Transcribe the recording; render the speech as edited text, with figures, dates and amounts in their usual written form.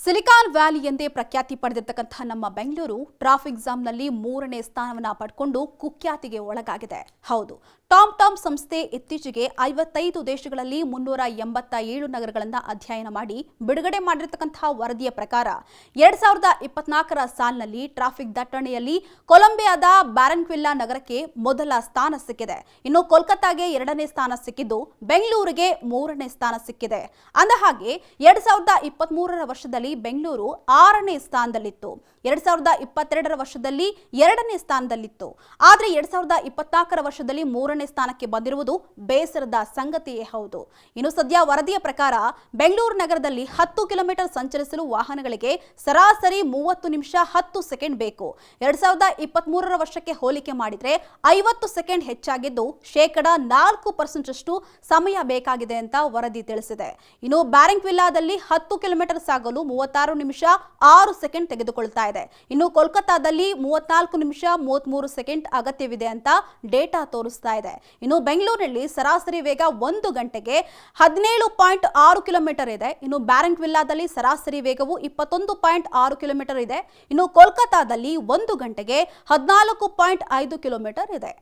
Silicon valley ಎಂದೇ ಪ್ರಖ್ಯಾತಿ ಪಡೆದಿರತಕ್ಕಂಥ ನಮ್ಮ ಬೆಂಗಳೂರು ಟ್ರಾಫಿಕ್ ಜಾಮ್ನಲ್ಲಿ 3ನೇ ಸ್ಥಾನವನ್ನು ಪಡೆದುಕೊಂಡು ಕುಖ್ಯಾತಿಗೆ ಒಳಗಾಗಿದೆ. ಹೌದು, ಟಾಮ್ ಸಂಸ್ಥೆ ಇತ್ತೀಚೆಗೆ 55 ದೇಶಗಳಲ್ಲಿ 387 ನಗರಗಳನ್ನು ಅಧ್ಯಯನ ಮಾಡಿ ಬಿಡುಗಡೆ ಮಾಡಿರತಕ್ಕಂಥ ವರದಿಯ ಪ್ರಕಾರ 2024ರ ಸಾಲಿನಲ್ಲಿ ಟ್ರಾಫಿಕ್ ದಟ್ಟಣೆಯಲ್ಲಿ ಕೊಲಂಬಿಯಾದ ಬ್ಯಾರನ್ಕ್ವಿಲ್ಲಾ ನಗರಕ್ಕೆ ಮೊದಲ ಸ್ಥಾನ ಸಿಕ್ಕಿದೆ. ಇನ್ನು ಕೋಲ್ಕತ್ತಾಗೆ 2ನೇ ಸ್ಥಾನ ಸಿಕ್ಕಿದ್ದು ಬೆಂಗಳೂರಿಗೆ 3ನೇ ಸ್ಥಾನ ಸಿಕ್ಕಿದೆ. ಅಂದಹಾಗೆ 2023ರ ವರ್ಷದಲ್ಲಿ ಬೆಂಗಳೂರು 6ನೇ ಸ್ಥಾನದಲ್ಲಿತ್ತು. 2022ರ ವರ್ಷದಲ್ಲಿ 2ನೇ ಸ್ಥಾನದಲ್ಲಿತ್ತು. ಆದರೆ 2024ರ ವರ್ಷದಲ್ಲಿ 3ನೇ ಸ್ಥಾನಕ್ಕೆ ಬಂದಿರುವುದು ಬೇಸರದ ಸಂಗತಿಯೇ ಹೌದು. ಇನ್ನು ಸದ್ಯ ವರದಿಯ ಪ್ರಕಾರ ಬೆಂಗಳೂರು ನಗರದಲ್ಲಿ 10 ಕಿಲೋಮೀಟರ್ ಸಂಚರಿಸಲು ವಾಹನಗಳಿಗೆ ಸರಾಸರಿ 30 ನಿಮಿಷ 10 ಸೆಕೆಂಡ್ ಬೇಕು. 2023ರ ವರ್ಷಕ್ಕೆ ಹೋಲಿಕೆ ಮಾಡಿದ್ರೆ 50 ಸೆಕೆಂಡ್ ಹೆಚ್ಚಾಗಿದ್ದು 4% ಸಮಯ ಬೇಕಾಗಿದೆ ಅಂತ ವರದಿ ತಿಳಿಸಿದೆ. ಇನ್ನು ಬ್ಯಾರನ್ಕ್ವಿಲ್ಲಾದಲ್ಲಿ 10 ಕಿಲೋಮೀಟರ್ ಸಾಗಲು 36 ನಿಮಿಷ 6 ಸೆಕೆಂಡ್ ತೆಗೆದುಕೊಳ್ತಾ ಇದೆ. ಇನ್ನು ಕೋಲ್ಕತ್ತಾದಲ್ಲಿ 34 ನಿಮಿಷ 33 ಸೆಕೆಂಡ್ ಅಗತ್ಯವಿದೆ ಅಂತ ಡೇಟಾ ತೋರಿಸ್ತಾ ಇದೆ. ಇನ್ನು ಬೆಂಗಳೂರಿನಲ್ಲಿ ಸರಾಸರಿ ವೇಗ 1 ಗಂಟೆಗೆ 17.6 ಕಿಲೋಮೀಟರ್ ಇದೆ. ಇನ್ನು ಬ್ಯಾರನ್ಕ್ವಿಲ್ಲಾದಲ್ಲಿ ಸರಾಸರಿ ವೇಗವು 21.6 ಕಿಲೋಮೀಟರ್ ಇದೆ. ಇನ್ನು ಕೋಲ್ಕತ್ತಾದಲ್ಲಿ 1 ಗಂಟೆಗೆ 14.5 ಕಿಲೋಮೀಟರ್ ಇದೆ.